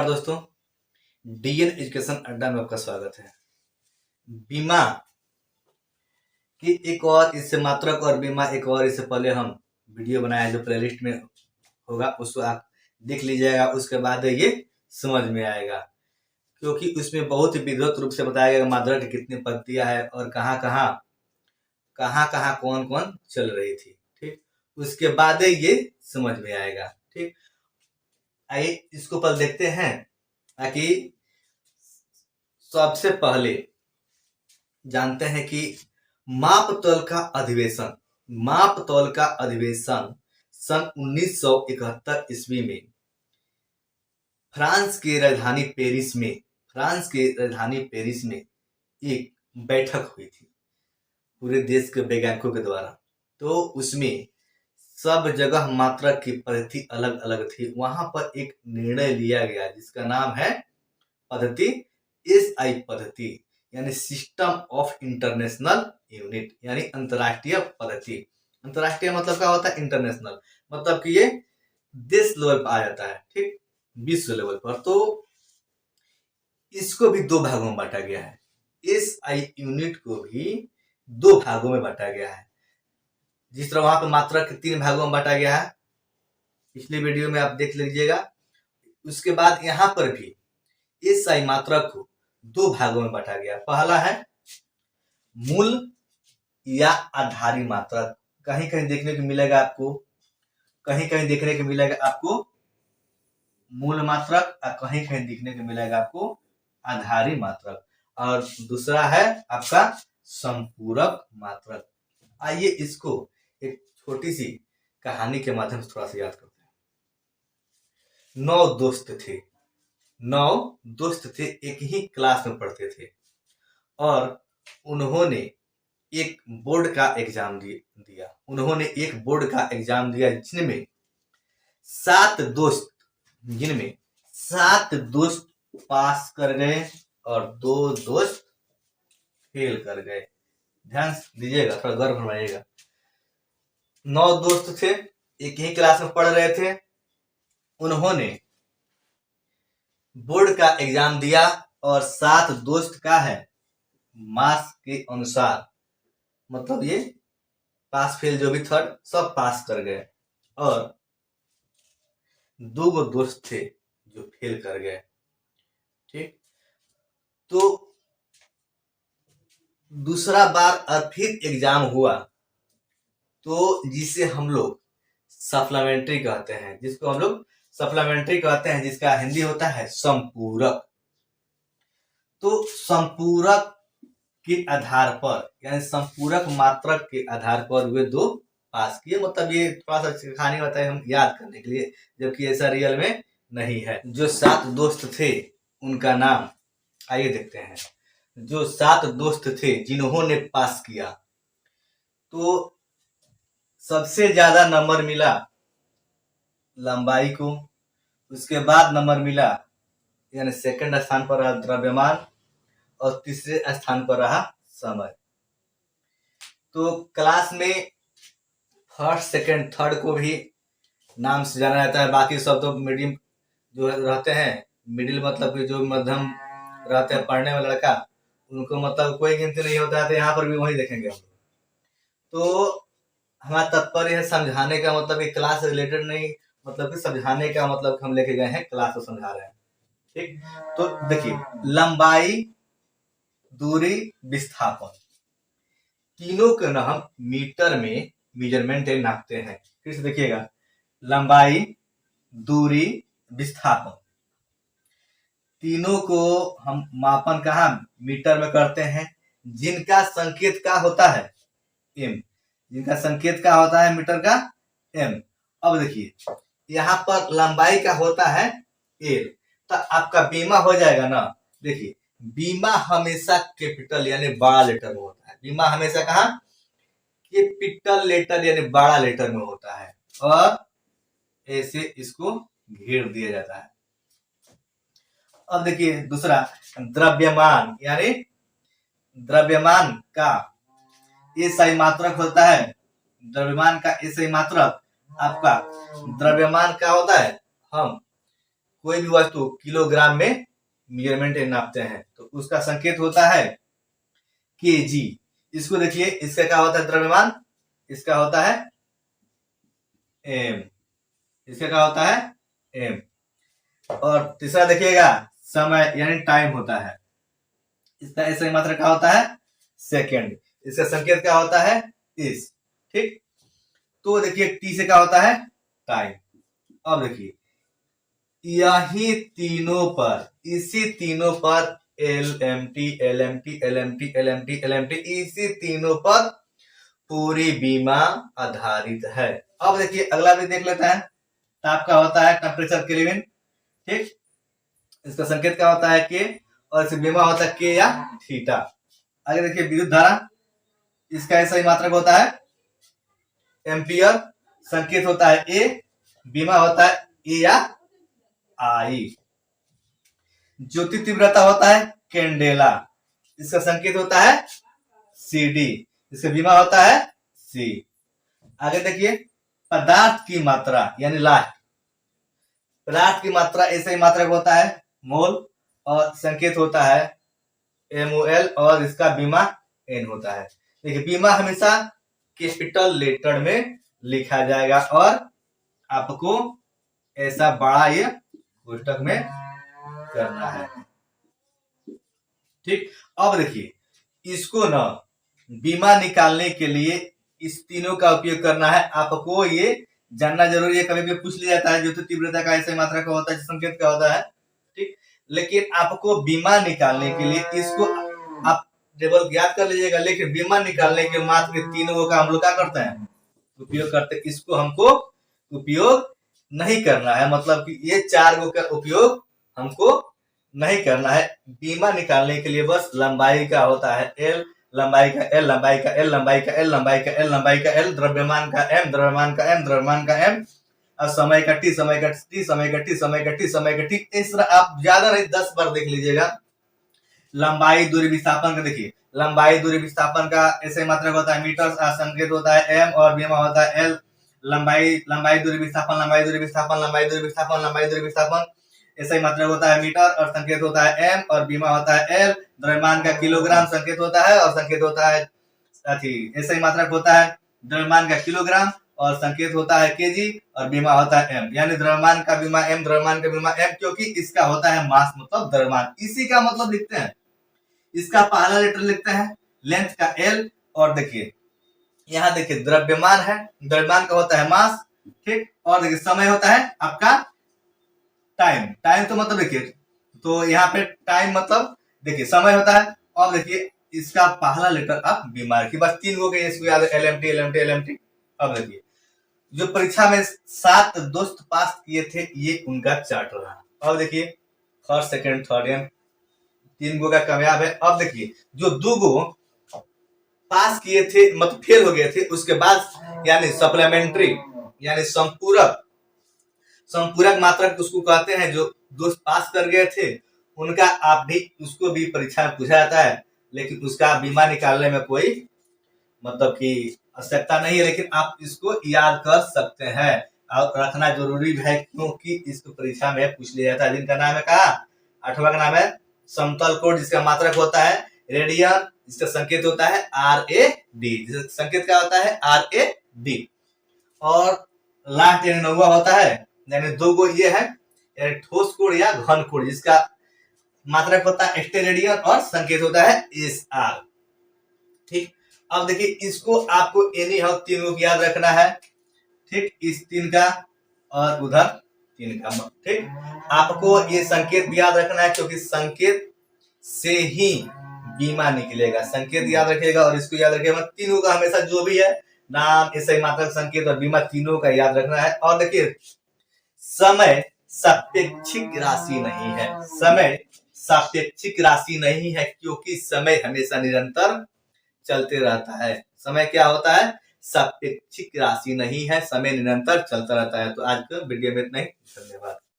नमस्कार दोस्तों, DN education अड्डा में आपका स्वागत है। बीमा की एक और इससे मात्रक और बीमा एक और इससे पहले हम वीडियो बनाया जो प्लेलिस्ट में होगा, उसको आप देख लीजिएगा। उसके बाद ये समझ में आएगा, क्योंकि उसमें बहुत ही विधिवत रूप से बताया गया मात्रक की कितनी पद्धतियां है और कहाँ कहाँ कौन कौन चल रही थी। ठीक, उसके बाद ये समझ में आएगा। ठीक, आइए इसको पहले देखते हैं। ताकि सबसे पहले जानते हैं कि मापतौल का अधिवेशन सन 1971 ईस्वी में फ्रांस की राजधानी पेरिस में एक बैठक हुई थी पूरे देश के वैज्ञानिकों के द्वारा। तो उसमें सब जगह मात्रक की पद्धति अलग अलग थी। वहां पर एक निर्णय लिया गया जिसका नाम है पद्धति SI पद्धति, यानी सिस्टम ऑफ इंटरनेशनल यूनिट, यानी अंतरराष्ट्रीय पद्धति। अंतरराष्ट्रीय मतलब क्या होता है? इंटरनेशनल मतलब कि ये देश लेवल पर आ जाता है। ठीक, विश्व लेवल पर। तो इसको भी दो भागों में बांटा गया है। SI यूनिट को भी दो भागों में बांटा गया है। जिस तरह वहां पर मात्रक 3 भागों में बांटा गया है, पिछले वीडियो में आप देख लीजिएगा। उसके बाद यहाँ पर भी SI मात्रक को दो भागों में बांटा गया। पहला है मूल या आधारी मात्रक। कहीं कहीं देखने को मिलेगा आपको, मूल मात्रक और कहीं कहीं देखने को मिलेगा आपको आधारी मात्रक। और दूसरा है आपका संपूरक मात्रक। आइए इसको एक छोटी सी कहानी के माध्यम से थोड़ा सा याद करते हैं। 9 दोस्त थे, एक ही क्लास में पढ़ते थे और उन्होंने एक बोर्ड का एग्जाम दिया जिनमें 7 दोस्त पास कर गए और 2 दोस्त फेल कर गए। ध्यान दीजिएगा, थोड़ा गौर फरमाइएगा। 9 दोस्त थे, एक ही क्लास में पढ़ रहे थे। उन्होंने बोर्ड का एग्जाम दिया और 7 दोस्त का है मार्क्स के अनुसार, मतलब ये पास फेल जो भी थर्ड सब पास कर गए और 2 दोस्त थे जो फेल कर गए। ठीक, तो दूसरा बार और फिर एग्जाम हुआ, तो जिसे हम लोग सप्लीमेंट्री कहते हैं, जिसका हिंदी होता है संपूरक। तो संपूरक के आधार पर, यानी संपूरक मात्रक के आधार पर वे 2 पास किए। मतलब ये थोड़ा सा कहानी होता है हम याद करने के लिए, जबकि ऐसा रियल में नहीं है। जो 7 दोस्त थे उनका नाम आइए देखते हैं। जो 7 दोस्त थे जिन्होंने पास किया, तो सबसे ज्यादा नंबर मिला लंबाई को। उसके बाद नंबर मिला, यानी सेकंड स्थान पर रहा द्रव्यमान और तीसरे स्थान पर रहा समय। तो क्लास में फर्स्ट सेकंड थर्ड को भी नाम से जाना जाता है। बाकी सब तो मीडियम जो रहते हैं, मिडिल मतलब कि जो मध्यम रहते हैं पढ़ने वाला लड़का, उनको मतलब कोई गिनती नहीं होता है। तो यहाँ पर भी वही देखेंगे हम। तो हमारा तात्पर्य है समझाने का, मतलब कि क्लास से रिलेटेड नहीं, मतलब कि समझाने का मतलब हम लेके गए हैं, क्लास को समझा रहे हैं। ठीक, तो देखिए, लंबाई, दूरी, विस्थापन, तीनों के ना हम मीटर में मेजरमेंट नापते हैं। फिर से देखिएगा, लंबाई, दूरी, विस्थापन, तीनों को हम मापन कहाँ मीटर में करते हैं। जिनका संकेत क्या होता है? एम। मीटर का एम। अब देखिए, यहाँ पर लंबाई का होता है एल, तो आपका बीमा हो जाएगा ना। देखिए, बीमा हमेशा कैपिटल यानी बड़ा लेटर में होता है। बीमा हमेशा कहाँ? कैपिटल लेटर यानी बड़ा लेटर में होता है और ऐसे इसको घेर दिया जाता है। अब देखिए दूसरा, द्रव्यमान, यानी द्रव्यमान का SI मात्रक होता है। द्रव्यमान का SI मात्रक आपका द्रव्यमान क्या होता है? हम कोई भी वस्तु किलोग्राम में मेजरमेंट नापते हैं तो उसका संकेत होता है केजी। इसको देखिए, इसका क्या होता है द्रव्यमान, इसका होता है एम, इसका क्या होता है एम। और तीसरा देखिएगा समय यानी टाइम होता है, इसका ऐसे मात्रा क्या होता है सेकंड, इसका संकेत क्या होता है इस। ठीक, तो देखिए टी से क्या होता है टाइम। अब देखिए यही तीनों पर, इसी तीनों पर LMT LMT LMT LMT LMT इसी तीनों पर पूरी बीमा आधारित है। अब देखिए अगला भी देख लेते हैं, ताप का होता है टेम्परेचर केल्विन। ठीक, इसका संकेत क्या होता है के, और इसका बीमा होता है के या थीटा। आगे देखिए विद्युत धारा, इसका सही मात्रक होता है एम्पियर, संकेत होता है ए, बीमा होता है ए या आई। ज्योति तीव्रता होता है कैंडेला, इसका संकेत होता है CD, इसका बीमा होता है C। आगे देखिए पदार्थ की मात्रा यानी लास्ट, पदार्थ की मात्रा ऐसे ही मात्रक होता है मोल, और संकेत होता है MOL, और इसका बीमा N होता है। देखिए बीमा हमेशा कैपिटल लेटर में लिखा जाएगा और आपको ऐसा बड़ा ये पुस्तक में करना है। ठीक, अब देखिए इसको ना बीमा निकालने के लिए इस तीनों का उपयोग करना है। आपको ये जानना जरूरी है, कभी भी पूछ लिया जाता है जो तो तीव्रता का ऐसे मात्रा का होता है, संकेत का होता है। ठीक, लेकिन आपको बीमा निकालने के लिए इसको आप टेबल याद कर लीजिएगा, लेकिन बीमा निकालने के मात्र तीनों का हम लोग क्या करते हैं उपयोग करते हैं, इसको हमको उपयोग नहीं करना है, मतलब कि ये चार गो का उपयोग हमको नहीं करना है। बीमा निकालने के लिए बस लंबाई का होता है L, लंबाई का L, लंबाई का L, लंबाई का L, लंबाई का L, लंबाई का L, द्रव्यमान का M, द्रव्यमान का M, द्रव्यमान का M, और समय का T, समय का T, समय का T, समय का T, समय का T। इस तरह आप ज्यादा नहीं 10 बार देख लीजिएगा। लंबाई दूरी विस्थापन का देखिए, लंबाई दूरी विस्थापन का ऐसे मात्रक होता है मीटर, संकेत होता है M, और बीमा होता है L। लंबाई दूरी विस्थापन, लंबाई दूरी विस्थापन, लंबाई दूरी विस्थापन, लंबाई दूरी विस्थापन ऐसा ही मात्रक होता है मीटर, और संकेत होता है M, और बीमा होता है L। द्रव्यमान का किलोग्राम संकेत होता है, और संकेत होता है ऐसा ही मात्रक होता है द्रव्यमान का किलोग्राम, और संकेत होता है केजी, और बीमा होता है M। यानी द्रव्यमान का बीमा M, द्रव्यमान का बीमा M, क्योंकि इसका होता है मास मतलब द्रव्यमान, इसी का मतलब लिखते हैं। इसका पहला लेटर लिखते हैं लेंथ का L, और देखिए यहाँ देखिए द्रव्यमान है, द्रव्यमान का होता है मास। ठीक, और देखिए समय होता है आपका टाइम, टाइम तो मतलब देखिए, तो यहाँ पे टाइम मतलब देखिए समय होता है। और देखिए इसका पहला लेटर आप बीमार की, बस 3 गो के इसको याद है LMT LMT LMT। अब देखिए जो परीक्षा में 7 दोस्त पास किए थे ये उनका चार्ट रहा। अब देखिए फर्स्ट सेकंड थर्ड एंड 3 गो का कामयाब है। अब देखिए जो 2 गो पास किए थे मतलब फेल हो गए थे, उसके बाद यानी सप्लीमेंट्री यानी संपूरक, संपूरक मात्रक उसको कहते हैं। जो दोस्त पास कर गए थे उनका आप भी उसको भी परीक्षा में पूछा जाता है, लेकिन उसका बीमा निकालने में कोई मतलब कि आवश्यकता नहीं है, लेकिन आप इसको याद कर सकते हैं और रखना जरूरी है, क्योंकि इसको परीक्षा में पूछ लिया जाता है। जिनका नाम है कहा 8वां का नाम है समतल कोण, जिसका मात्रक होता है रेडियन, इसका संकेत होता है RAD, जिसका संकेत क्या होता है RAD। और लास्ट यानी 9वां होता है, यानी 2 गो ये है यानी ठोस कोण या घन कोण, जिसका मात्रक होता है स्टेरेडियन, और संकेत होता है SR। ठीक, अब देखिए इसको आपको एनी हाउ 3 को याद रखना है। ठीक, इस 3 का और उधर 3 का। ठीक, आपको ये संकेत भी याद रखना है, क्योंकि संकेत से ही बीमा निकलेगा। संकेत याद रखेगा और इसको याद रखेगा, तीनों का हमेशा जो भी है नाम ऐसे मात्रक संकेत और बीमा तीनों का याद रखना है। और देखिए समय सापेक्षिक राशि नहीं है, समय सापेक्षिक राशि नहीं है, क्योंकि समय हमेशा निरंतर चलते रहता है। समय क्या होता है सापेक्षिक राशि नहीं है, समय निरंतर चलता रहता है। तो आज का वीडियो में इतना ही, धन्यवाद।